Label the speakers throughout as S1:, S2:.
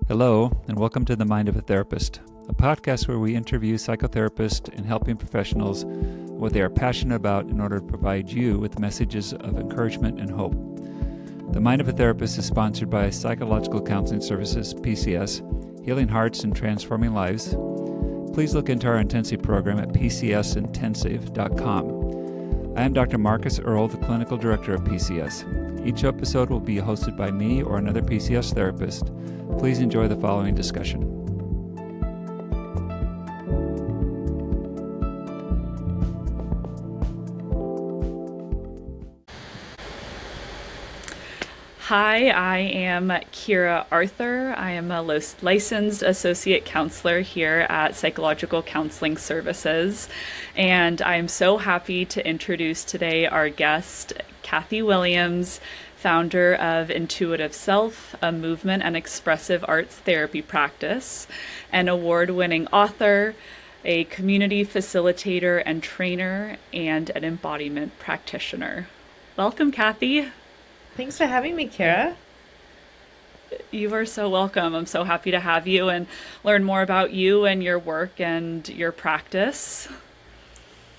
S1: Hello, and welcome to The Mind of a Therapist, a podcast where we interview psychotherapists and helping professionals what they are passionate about in order to provide you with messages of encouragement and hope. The Mind of a Therapist is sponsored by Psychological Counseling Services, PCS, Healing Hearts and Transforming Lives. Please look into our intensive program at pcsintensive.com. I am Dr. Marcus Earle, the Clinical Director of PCS. Each episode will be hosted by me or another PCS therapist. Please enjoy the following discussion.
S2: Hi, I am Kira Arthur. I am a licensed associate counselor here at Psychological Counseling Services, and I am so happy to introduce today our guest, Cathy Williams, founder of Intuitive Self, a movement and expressive arts therapy practice, an award-winning author, a community facilitator and trainer, and an embodiment practitioner. Welcome, Cathy.
S3: Thanks for having me, Kira.
S2: You are so welcome. I'm so happy to have you and learn more about you and your work and your practice.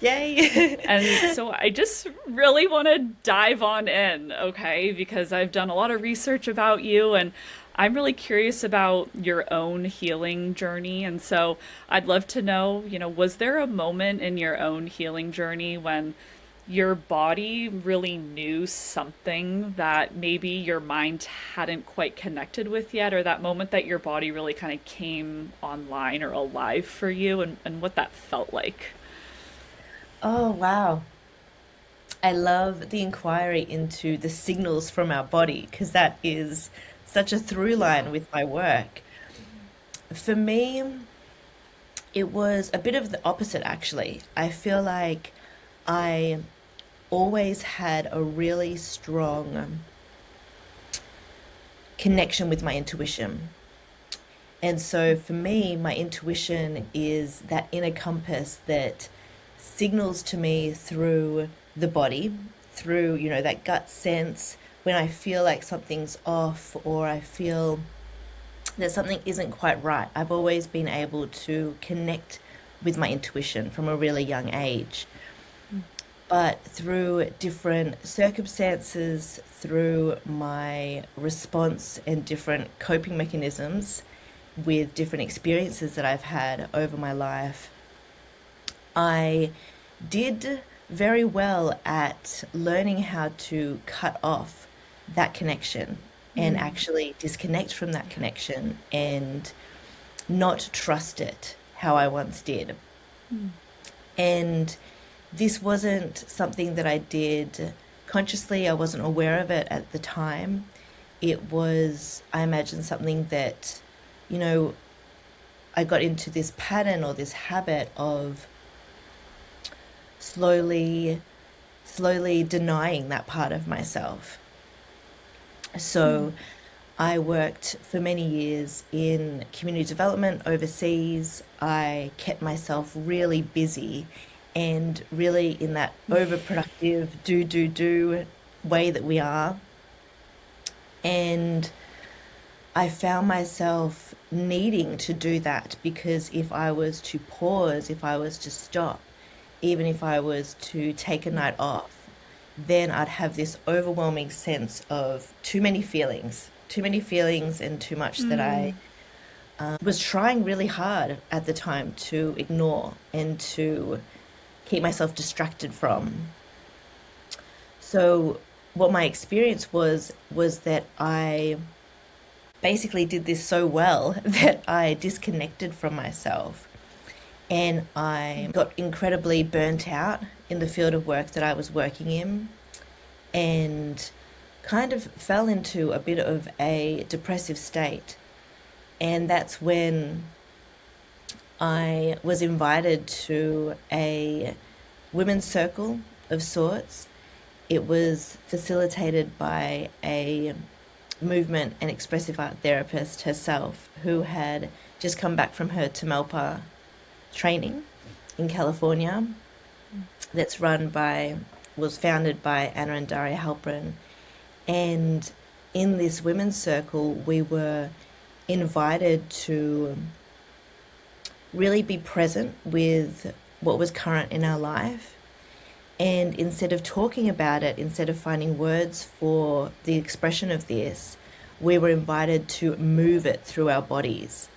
S3: Yay!
S2: And so I just really want to dive on in, okay? Because I've done a lot of research about you and I'm really curious about your own healing journey. And so I'd love to know, was there a moment in your own healing journey when your body really knew something that maybe your mind hadn't quite connected with yet, or that moment that your body really kind of came online or alive for you, and what that felt like?
S3: Oh, wow. I love the inquiry into the signals from our body because that is such a through line with my work. For me, it was a bit of the opposite, actually. I feel like I always had a really strong connection with my intuition. And so for me, my intuition is that inner compass that signals to me through the body, through, that gut sense when I feel like something's off or I feel that something isn't quite right. I've always been able to connect with my intuition from a really young age. But through different circumstances, through my response and different coping mechanisms with different experiences that I've had over my life, I did very well at learning how to cut off that connection and actually disconnect from that connection and not trust it how I once did. And this wasn't something that I did consciously. I wasn't aware of it at the time. It was, I imagine, something that, I got into this pattern or this habit of slowly denying that part of myself. So I worked for many years in community development overseas. I kept myself really busy and really in that overproductive do way that we are. And I found myself needing to do that because if I was to pause, if I was to stop, even if I was to take a night off, then I'd have this overwhelming sense of too many feelings and too much that I was trying really hard at the time to ignore and to keep myself distracted from. So what my experience was that I basically did this so well that I disconnected from myself and I got incredibly burnt out in the field of work that I was working in and kind of fell into a bit of a depressive state. And that's when I was invited to a women's circle of sorts. It was facilitated by a movement and expressive art therapist herself who had just come back from her Tamalpa training in California was founded by Anna and Daria Halprin. And in this women's circle, we were invited to really be present with what was current in our life. And instead of talking about it, instead of finding words for the expression of this, we were invited to move it through our bodies.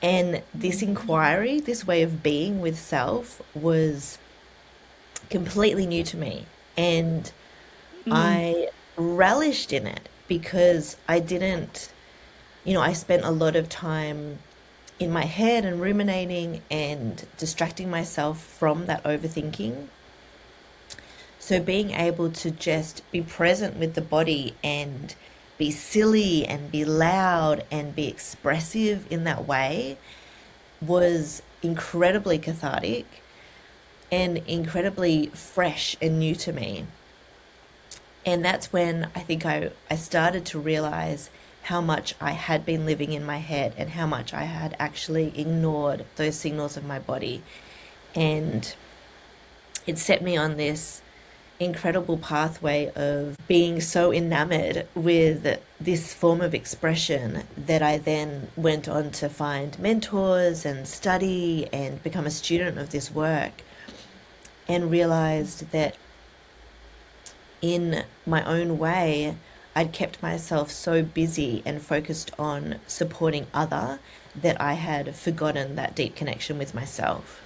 S3: And this inquiry, this way of being with self, was completely new to me. And I relished in it because I didn't, I spent a lot of time in my head and ruminating and distracting myself from that overthinking. So being able to just be present with the body and be silly and be loud and be expressive in that way was incredibly cathartic and incredibly fresh and new to me. And that's when I think I started to realize how much I had been living in my head and how much I had actually ignored those signals of my body. And it set me on this incredible pathway of being so enamored with this form of expression that I then went on to find mentors and study and become a student of this work, and realized that in my own way, I'd kept myself so busy and focused on supporting other that I had forgotten that deep connection with myself.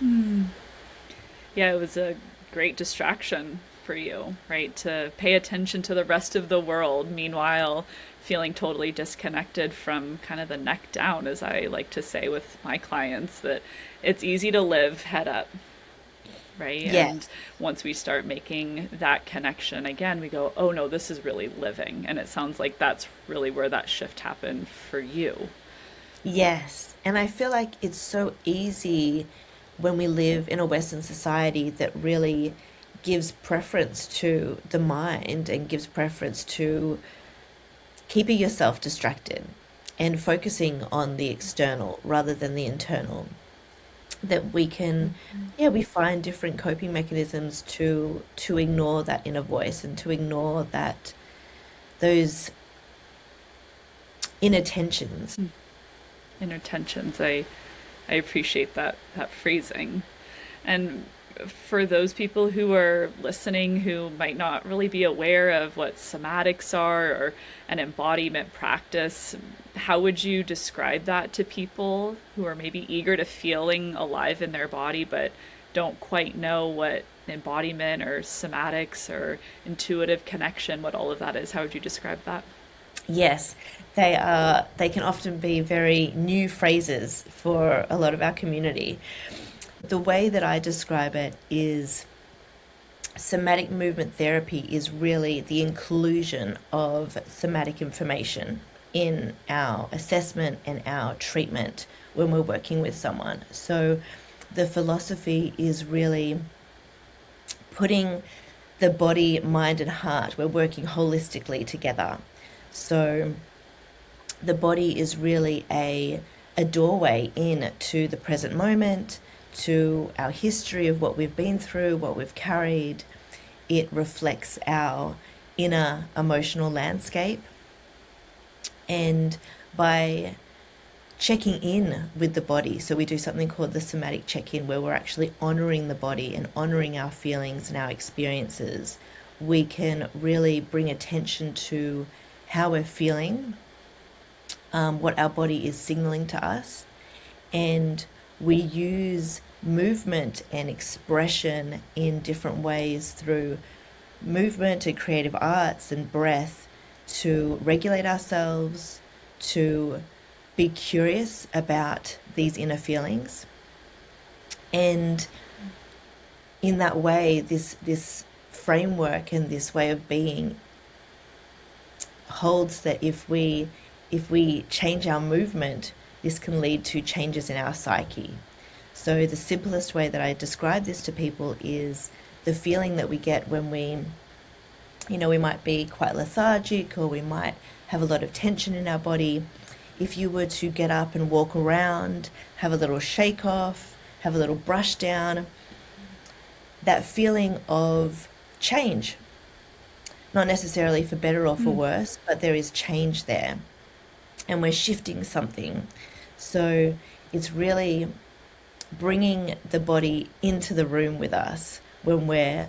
S2: Yeah, it was a great distraction for you, right? To pay attention to the rest of the world, meanwhile feeling totally disconnected from kind of the neck down, as I like to say with my clients, that it's easy to live head up, right?
S3: Yes.
S2: And once we start making that connection again, we go, oh no, this is really living. And it sounds like that's really where that shift happened for you.
S3: Yes. And I feel like it's so easy when we live in a Western society that really gives preference to the mind and gives preference to keeping yourself distracted and focusing on the external rather than the internal. That we can, we find different coping mechanisms to ignore that inner voice and to ignore those inner tensions.
S2: Inner tensions. I appreciate that phrasing. And for those people who are listening who might not really be aware of what somatics are or an embodiment practice, how would you describe that to people who are maybe eager to feeling alive in their body but don't quite know what embodiment or somatics or intuitive connection, what all of that is? How would you describe that?
S3: Yes, they can often be very new phrases for a lot of our community. The way that I describe it is somatic movement therapy is really the inclusion of somatic information in our assessment and our treatment when we're working with someone. So the philosophy is really putting the body, mind, and heart, we're working holistically together. So the body is really a doorway in to the present moment, to our history of what we've been through, what we've carried. It reflects our inner emotional landscape. And by checking in with the body, so we do something called the somatic check-in, where we're actually honoring the body and honoring our feelings and our experiences, we can really bring attention to how we're feeling, what our body is signaling to us, and we use movement and expression in different ways through movement and creative arts and breath to regulate ourselves, to be curious about these inner feelings. And in that way, this framework and this way of being holds that if we change our movement, this can lead to changes in our psyche. So the simplest way that I describe this to people is the feeling that we get when we might be quite lethargic, or we might have a lot of tension in our body. If you were to get up and walk around, have a little shake off, have a little brush down, that feeling of change, not necessarily for better or for worse, but there is change there. and we're shifting something. So it's really bringing the body into the room with us when we're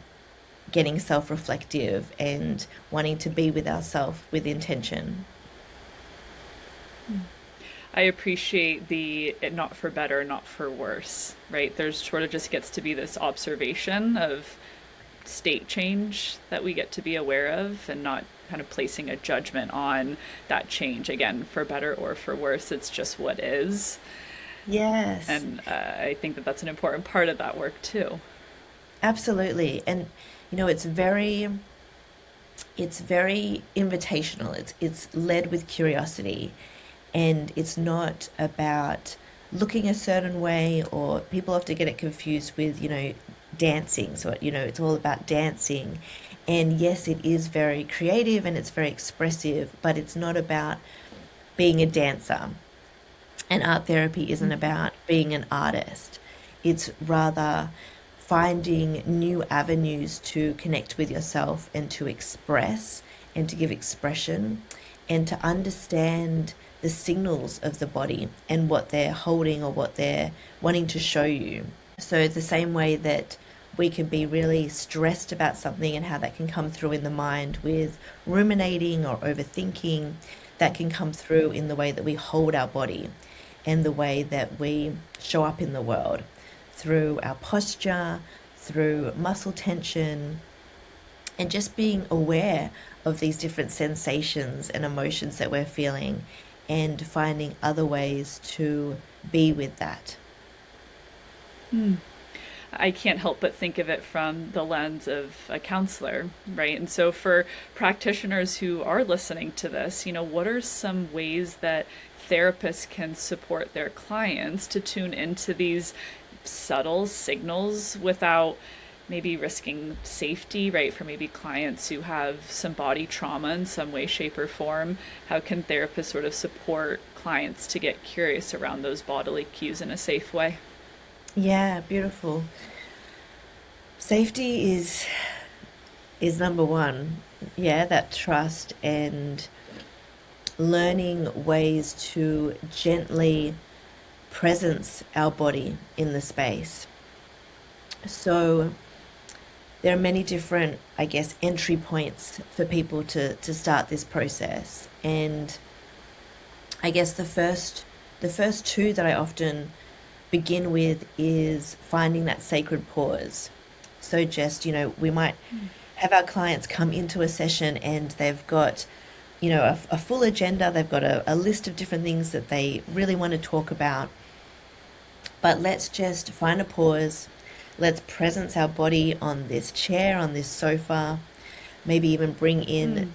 S3: getting self-reflective and wanting to be with ourselves with intention.
S2: I appreciate the not for better, not for worse, right? There's sort of just gets to be this observation of state change that we get to be aware of and not kind of placing a judgment on that change again for better or for worse. It's just what is.
S3: Yes,
S2: And I think that that's an important part of that work too.
S3: absolutely. And it's very invitational. It's led with curiosity, and it's not about looking a certain way, or people often get it confused with, dancing. So, it's all about dancing. And yes, it is very creative and it's very expressive, but it's not about being a dancer. And art therapy isn't about being an artist. It's rather finding new avenues to connect with yourself and to express and to give expression and to understand the signals of the body and what they're holding or what they're wanting to show you. So, the same way that we can be really stressed about something and how that can come through in the mind with ruminating or overthinking, that can come through in the way that we hold our body and the way that we show up in the world through our posture, through muscle tension, and just being aware of these different sensations and emotions that we're feeling and finding other ways to be with that.
S2: I can't help but think of it from the lens of a counselor, right? And so for practitioners who are listening to this, what are some ways that therapists can support their clients to tune into these subtle signals without maybe risking safety, right? For maybe clients who have some body trauma in some way, shape, or form, how can therapists sort of support clients to get curious around those bodily cues in a safe way?
S3: Yeah, beautiful. Safety is number one. Yeah, that trust and learning ways to gently presence our body in the space. So there are many different, I guess, entry points for people to start this process. And I guess the first two that I often begin with is finding that sacred pause. So just, we might have our clients come into a session and they've got, a full agenda. They've got a list of different things that they really want to talk about. But let's just find a pause. Let's presence our body on this chair, on this sofa, maybe even bring in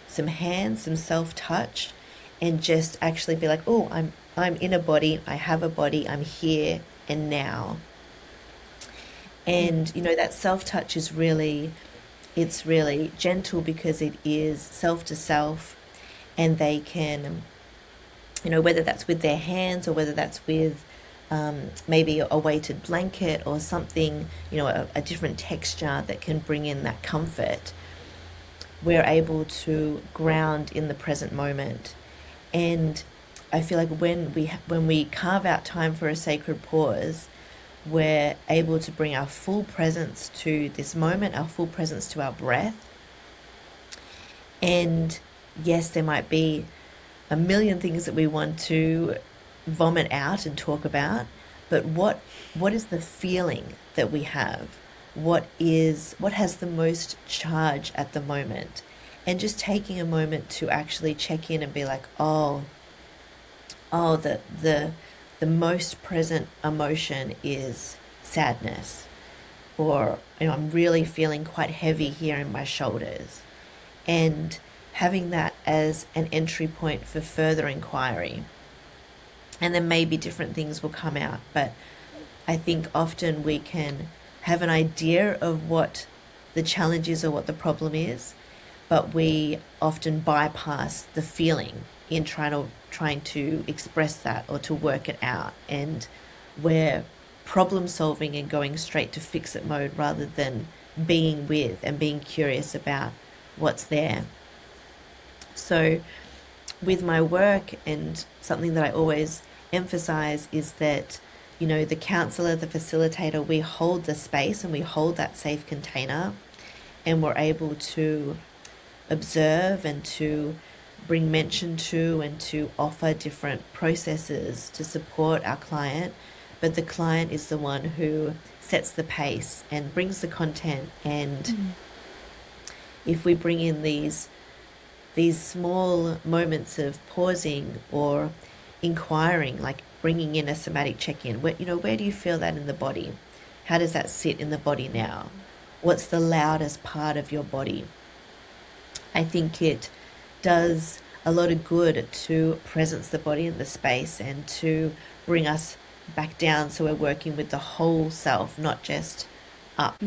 S3: some hands, some self-touch, and just actually be like, oh, I'm in a body, I have a body, I'm here and now. And that self-touch is it's really gentle because it is self to self, and they can, whether that's with their hands or whether that's with maybe a weighted blanket or something, a different texture that can bring in that comfort, we're able to ground in the present moment. And I feel like when we carve out time for a sacred pause, we're able to bring our full presence to this moment, our full presence to our breath. And yes, there might be a million things that we want to vomit out and talk about, but what is the feeling that we have? What has the most charge at the moment? And just taking a moment to actually check in and be like, the most present emotion is sadness, or I'm really feeling quite heavy here in my shoulders, and having that as an entry point for further inquiry. And then maybe different things will come out, but I think often we can have an idea of what the challenge is or what the problem is, but we often bypass the feeling in trying to express that or to work it out, and we're problem solving and going straight to fix it mode rather than being with and being curious about what's there. So with my work, and something that I always emphasize is that, the counselor, the facilitator, we hold the space and we hold that safe container, and we're able to observe and to bring mention to and to offer different processes to support our client. But the client is the one who sets the pace and brings the content. And if we bring in these small moments of pausing or inquiring, like bringing in a somatic check-in, where do you feel that in the body? How does that sit in the body now? What's the loudest part of your body? I think it does a lot of good to presence the body in the space and to bring us back down, so we're working with the whole self, not just up.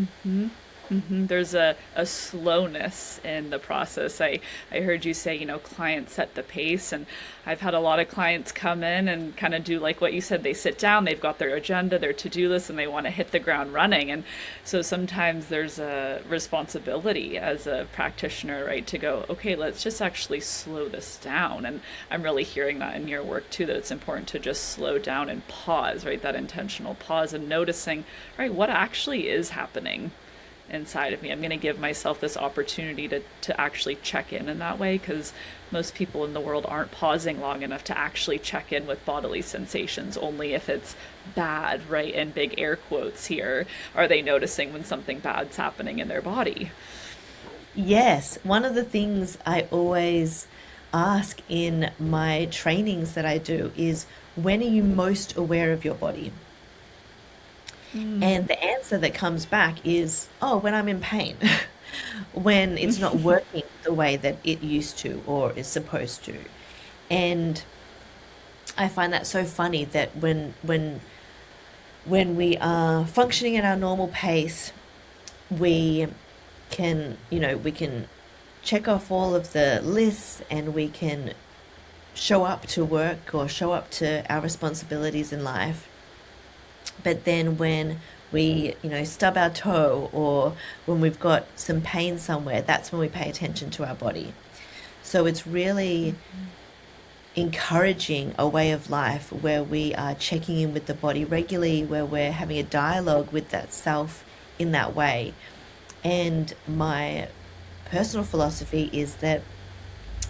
S2: There's a slowness in the process. I heard you say, clients set the pace, and I've had a lot of clients come in and kind of do like what you said. They sit down, they've got their agenda, their to-do list, and they want to hit the ground running. And so sometimes there's a responsibility as a practitioner, right, to go, okay, let's just actually slow this down. And I'm really hearing that in your work too, that it's important to just slow down and pause, right, that intentional pause, and noticing, right, what actually is happening inside of me. I'm going to give myself this opportunity to actually check in that way, because most people in the world aren't pausing long enough to actually check in with bodily sensations. Only if it's bad, right, and big air quotes here, are they noticing when something bad's happening in their body.
S3: Yes, one of the things I always ask in my trainings that I do is, when are you most aware of your body? And the answer that comes back is, oh, when I'm in pain, when it's not working the way that it used to or is supposed to. And I find that so funny that when we are functioning at our normal pace, we can check off all of the lists, and we can show up to work or show up to our responsibilities in life. But then when we, stub our toe, or when we've got some pain somewhere, that's when we pay attention to our body. So it's really encouraging a way of life where we are checking in with the body regularly, where we're having a dialogue with that self in that way. And my personal philosophy is that,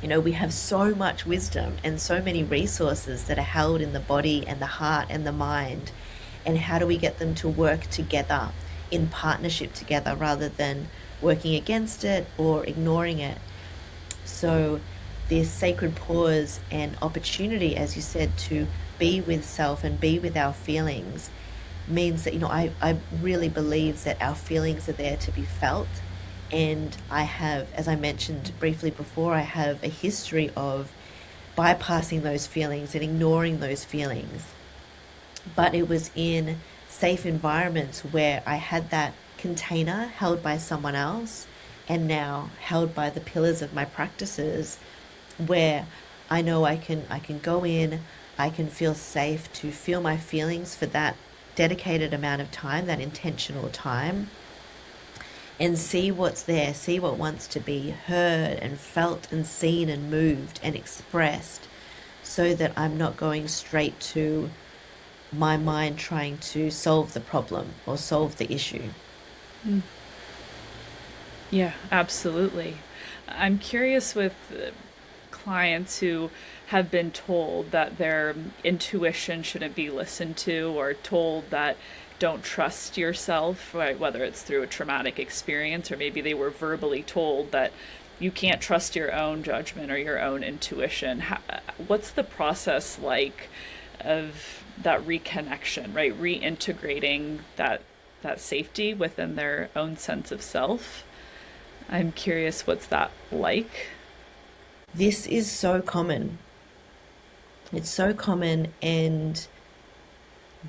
S3: we have so much wisdom and so many resources that are held in the body and the heart and the mind. And how do we get them to work together, in partnership together, rather than working against it or ignoring it? So this sacred pause and opportunity, as you said, to be with self and be with our feelings, means that, I really believe that our feelings are there to be felt. And I have, as I mentioned briefly before, I have a history of bypassing those feelings and ignoring those feelings. But it was in safe environments where I had that container held by someone else, and now held by the pillars of my practices, where I know I can go in, I can feel safe to feel my feelings for that dedicated amount of time, that intentional time, and see what's there, see what wants to be heard and felt and seen and moved and expressed, so that I'm not going straight to my mind trying to solve the problem or solve the issue.
S2: Yeah, absolutely. I'm curious with clients who have been told that their intuition shouldn't be listened to, or told that don't trust yourself, right? Whether it's through a traumatic experience, or maybe they were verbally told that you can't trust your own judgment or your own intuition. What's the process like of that reconnection, right? Reintegrating that safety within their own sense of self. I'm curious, what's that like?
S3: This is so common. It's so common, and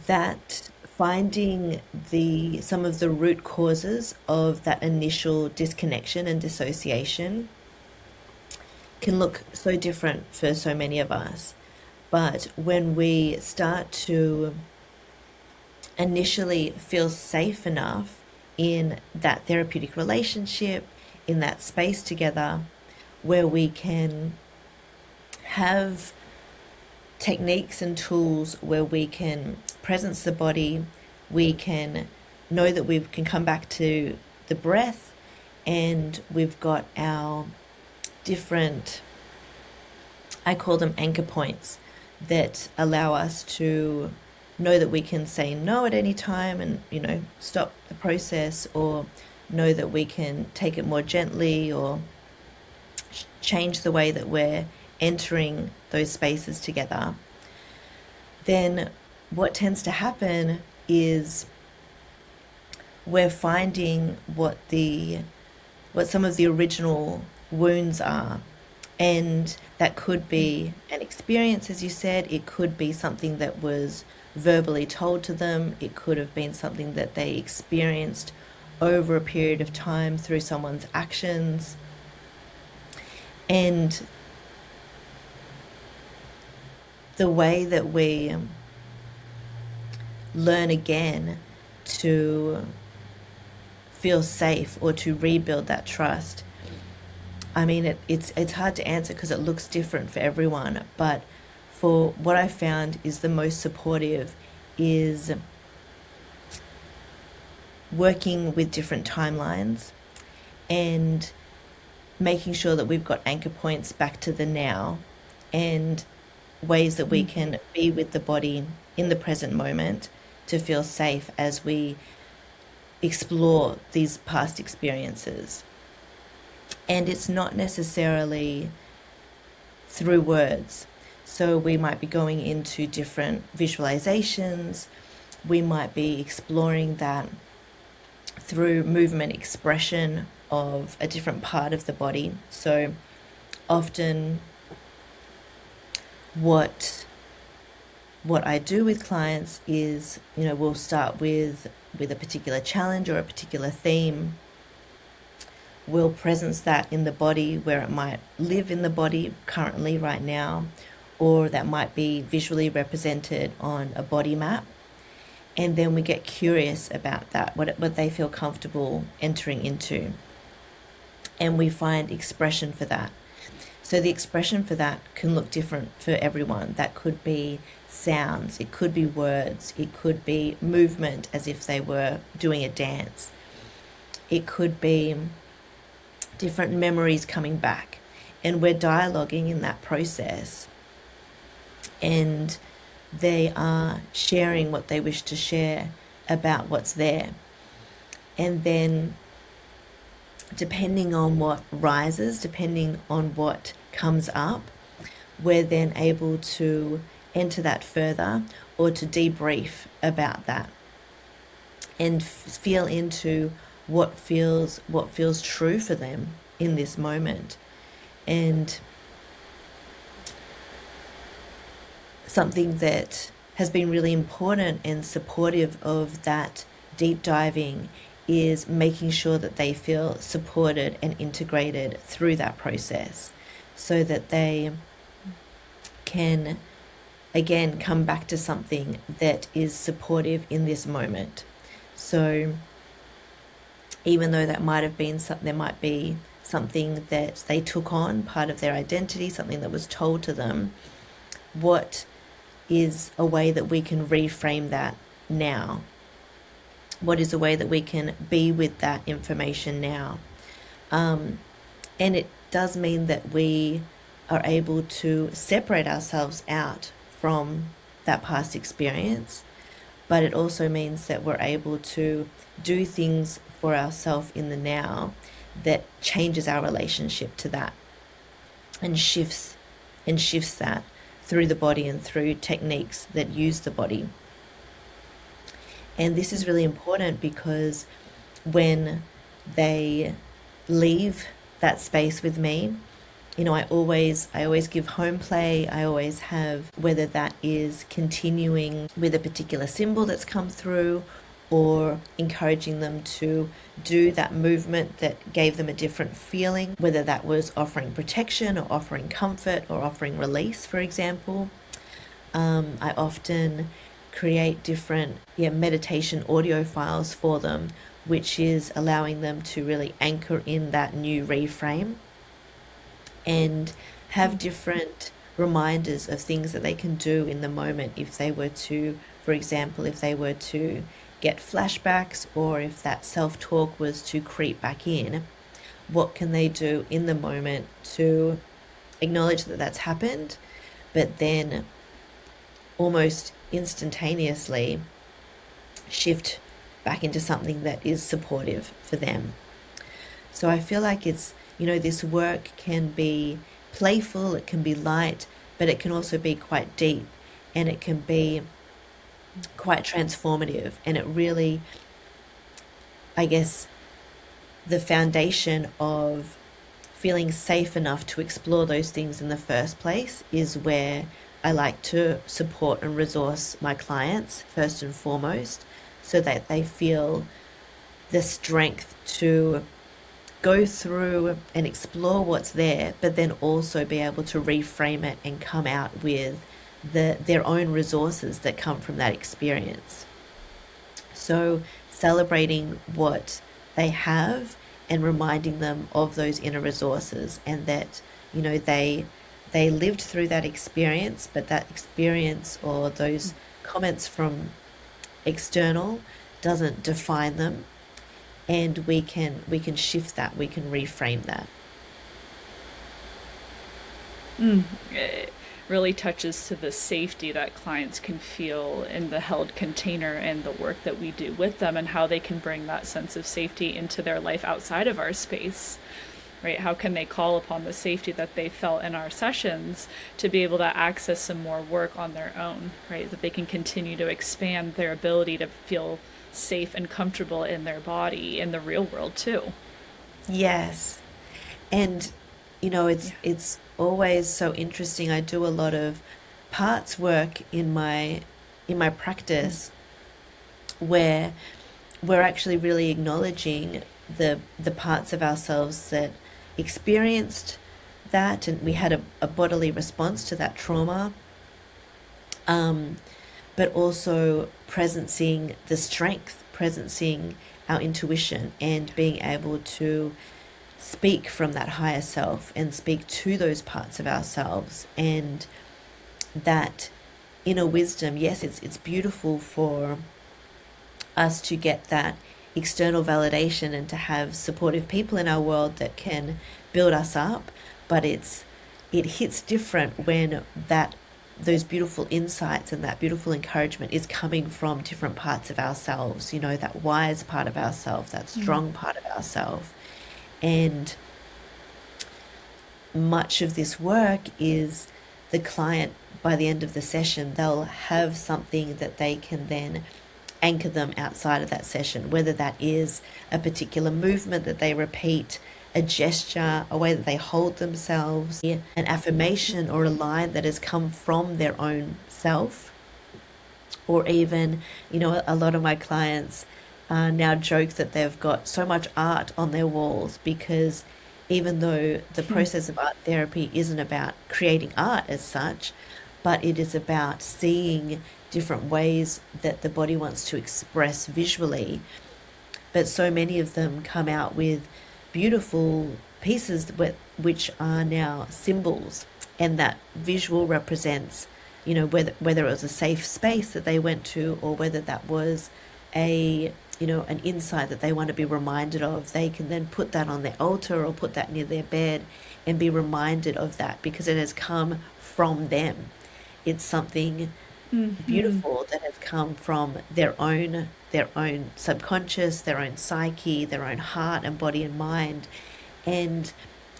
S3: that finding some of the root causes of that initial disconnection and dissociation can look so different for so many of us. But when we start to initially feel safe enough in that therapeutic relationship, in that space together, where we can have techniques and tools where we can presence the body, we can know that we can come back to the breath, and we've got our different, I call them anchor points, that allow us to know that we can say no at any time and, stop the process, or know that we can take it more gently, or change the way that we're entering those spaces together. Then what tends to happen is we're finding what some of the original wounds are. And that could be an experience, as you said. It could be something that was verbally told to them. It could have been something that they experienced over a period of time through someone's actions. And the way that we learn again to feel safe or to rebuild that trust, I mean, it's hard to answer because it looks different for everyone, but for what I found is the most supportive is working with different timelines and making sure that we've got anchor points back to the now, and ways that we can be with the body in the present moment to feel safe as we explore these past experiences. And it's not necessarily through words. So we might be going into different visualizations. We might be exploring that through movement expression of a different part of the body. So often what I do with clients is, we'll start with a particular challenge or a particular theme. We'll presence that in the body where it might live in the body currently right now, or that might be visually represented on a body map. And then we get curious about that, what they feel comfortable entering into. And we find expression for that. So the expression for that can look different for everyone. That could be sounds, it could be words, it could be movement as if they were doing a dance. It could be different memories coming back, and we're dialoguing in that process, and they are sharing what they wish to share about what's there. And then depending on what rises, depending on what comes up, we're then able to enter that further or to debrief about that and feel into what feels true for them in this moment. And something that has been really important and supportive of that deep diving is making sure that they feel supported and integrated through that process, so that they can again come back to something that is supportive in this moment. So even though that might have been there might be something that they took on, part of their identity, something that was told to them, what is a way that we can reframe that now? What is a way that we can be with that information now? And it does mean that we are able to separate ourselves out from that past experience, but it also means that we're able to do things for ourselves in the now that changes our relationship to that, and shifts that through the body and through techniques that use the body. And this is really important because when they leave that space with me, I always give home play. I always have, whether that is continuing with a particular symbol that's come through, or encouraging them to do that movement that gave them a different feeling, whether that was offering protection or offering comfort or offering release, for example. I often create different meditation audio files for them, which is allowing them to really anchor in that new reframe and have different reminders of things that they can do in the moment if they were to, for example, if they were to get flashbacks, or if that self-talk was to creep back in, what can they do in the moment to acknowledge that that's happened, but then almost instantaneously shift back into something that is supportive for them. So I feel like it's, this work can be playful, it can be light, but it can also be quite deep, and it can be quite transformative. And it really, I guess, the foundation of feeling safe enough to explore those things in the first place is where I like to support and resource my clients first and foremost, so that they feel the strength to go through and explore what's there, but then also be able to reframe it and come out with their own resources that come from that experience. So celebrating what they have and reminding them of those inner resources, and that they lived through that experience, but that experience or those comments from external doesn't define them, and we can shift that, we can reframe that.
S2: It really touches to the safety that clients can feel in the held container and the work that we do with them, and how they can bring that sense of safety into their life outside of our space, right? How can they call upon the safety that they felt in our sessions to be able to access some more work on their own, right? That they can continue to expand their ability to feel safe and comfortable in their body in the real world too.
S3: Yes. And it's always so interesting. I do a lot of parts work in my practice, where we're actually really acknowledging the parts of ourselves that experienced that, and we had a bodily response to that trauma, but also presencing the strength, presencing our intuition, and being able to speak from that higher self and speak to those parts of ourselves. And that inner wisdom, yes, it's beautiful for us to get that external validation and to have supportive people in our world that can build us up, but it hits different when those beautiful insights and that beautiful encouragement is coming from different parts of ourselves, that wise part of ourselves, that strong part of ourselves. And much of this work is the client, by the end of the session, they'll have something that they can then anchor them outside of that session, whether that is a particular movement that they repeat, a gesture, a way that they hold themselves, an affirmation or a line that has come from their own self. Or even, a lot of my clients now joke that they've got so much art on their walls, because even though the process of art therapy isn't about creating art as such, but it is about seeing different ways that the body wants to express visually. But so many of them come out with beautiful pieces which are now symbols, and that visual represents, whether it was a safe space that they went to, or whether that was an insight that they want to be reminded of. They can then put that on their altar or put that near their bed and be reminded of that, because it has come from them. It's something beautiful that has come from their own subconscious, their own psyche, their own heart and body and mind. And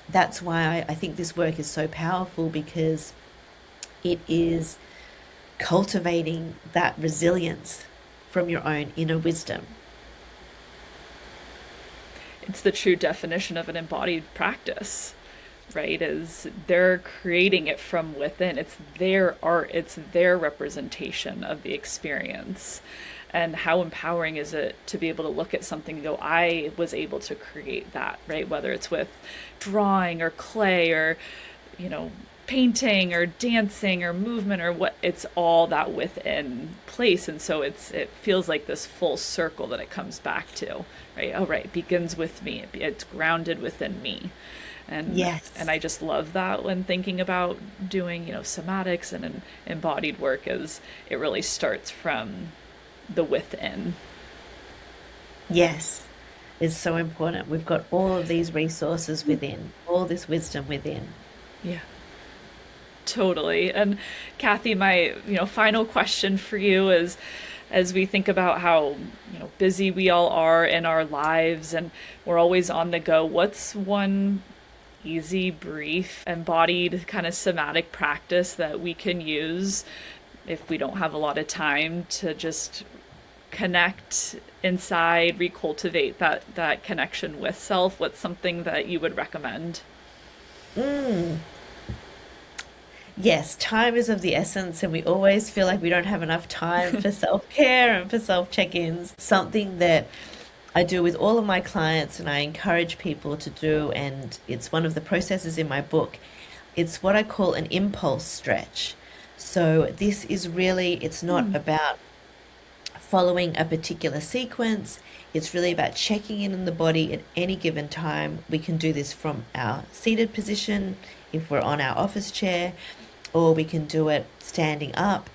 S3: that's why I think this work is so powerful, because it is cultivating that resilience from your own inner wisdom.
S2: It's the true definition of an embodied practice, right? Is they're creating it from within. It's their art, it's their representation of the experience. And how empowering is it to be able to look at something and go, I was able to create that, right? Whether it's with drawing or clay or, painting or dancing or movement or what, it's all that within place. And so it feels like this full circle that it comes back to, right? Oh, right. It begins with me. It's grounded within me.
S3: Yes.
S2: And I just love that when thinking about doing, somatics and embodied work, is it really starts from the within.
S3: Yes. Is so important. We've got all of these resources within, all this wisdom within.
S2: Yeah. Totally. And Cathy, my, final question for you is, as we think about how, busy we all are in our lives and we're always on the go, what's one easy, brief, embodied kind of somatic practice that we can use if we don't have a lot of time to just connect inside, recultivate that connection with self? What's something that you would recommend?
S3: Yes, time is of the essence, and we always feel like we don't have enough time for self-care and for self-check-ins. Something that I do with all of my clients and I encourage people to do, and it's one of the processes in my book. It's what I call an impulse stretch. So this is really, it's not about following a particular sequence. It's really about checking in the body at any given time. We can do this from our seated position if we're on our office chair, or we can do it standing up.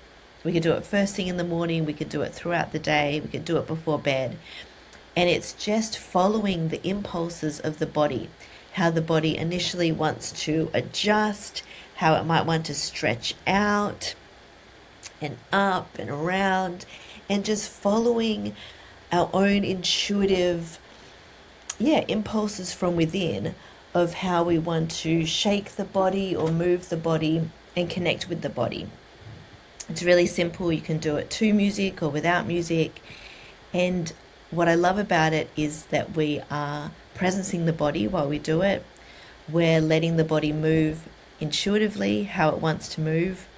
S3: We can do it first thing in the morning. We could do it throughout the day. We could do it before bed. And it's just following the impulses of the body, how the body initially wants to adjust, how it might want to stretch out and up and around, and just following our own intuitive, impulses from within of how we want to shake the body or move the body and connect with the body. It's really simple. You can do it to music or without music. And what I love about it is that we are presencing the body while we do it. We're letting the body move intuitively, how it wants to move.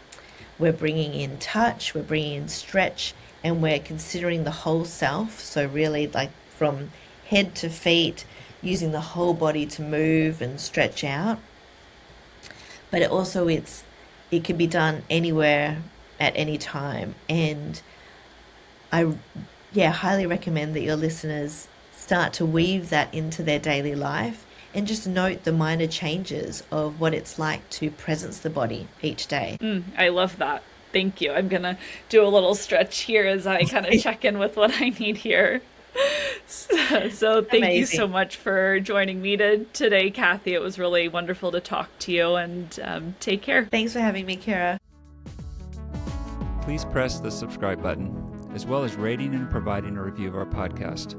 S3: We're bringing in touch, we're bringing in stretch, and we're considering the whole self. So really like from head to feet, using the whole body to move and stretch out. But it can be done anywhere at any time. And I highly recommend that your listeners start to weave that into their daily life and just note the minor changes of what it's like to presence the body each day.
S2: I love that. Thank you. I'm going to do a little stretch here as I kind of check in with what I need here. So thank you so much for joining me today, Cathy. It was really wonderful to talk to you, and take care.
S3: Thanks for having me, Kira.
S1: Please press the subscribe button, as well as rating and providing a review of our podcast.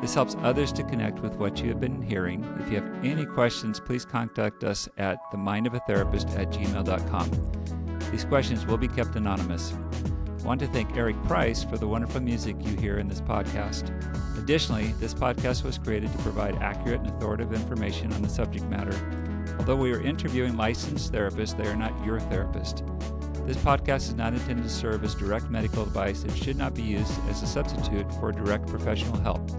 S1: This helps others to connect with what you have been hearing. If you have any questions, please contact us at themindofatherapist@gmail.com. These questions will be kept anonymous. I want to thank Eric Price for the wonderful music you hear in this podcast. Additionally, this podcast was created to provide accurate and authoritative information on the subject matter. Although we are interviewing licensed therapists, they are not your therapist. This podcast is not intended to serve as direct medical advice and should not be used as a substitute for direct professional help.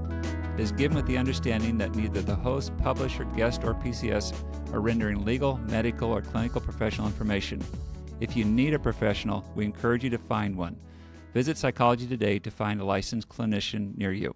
S1: It is given with the understanding that neither the host, publisher, guest, or PCS are rendering legal, medical, or clinical professional information. If you need a professional, we encourage you to find one. Visit Psychology Today to find a licensed clinician near you.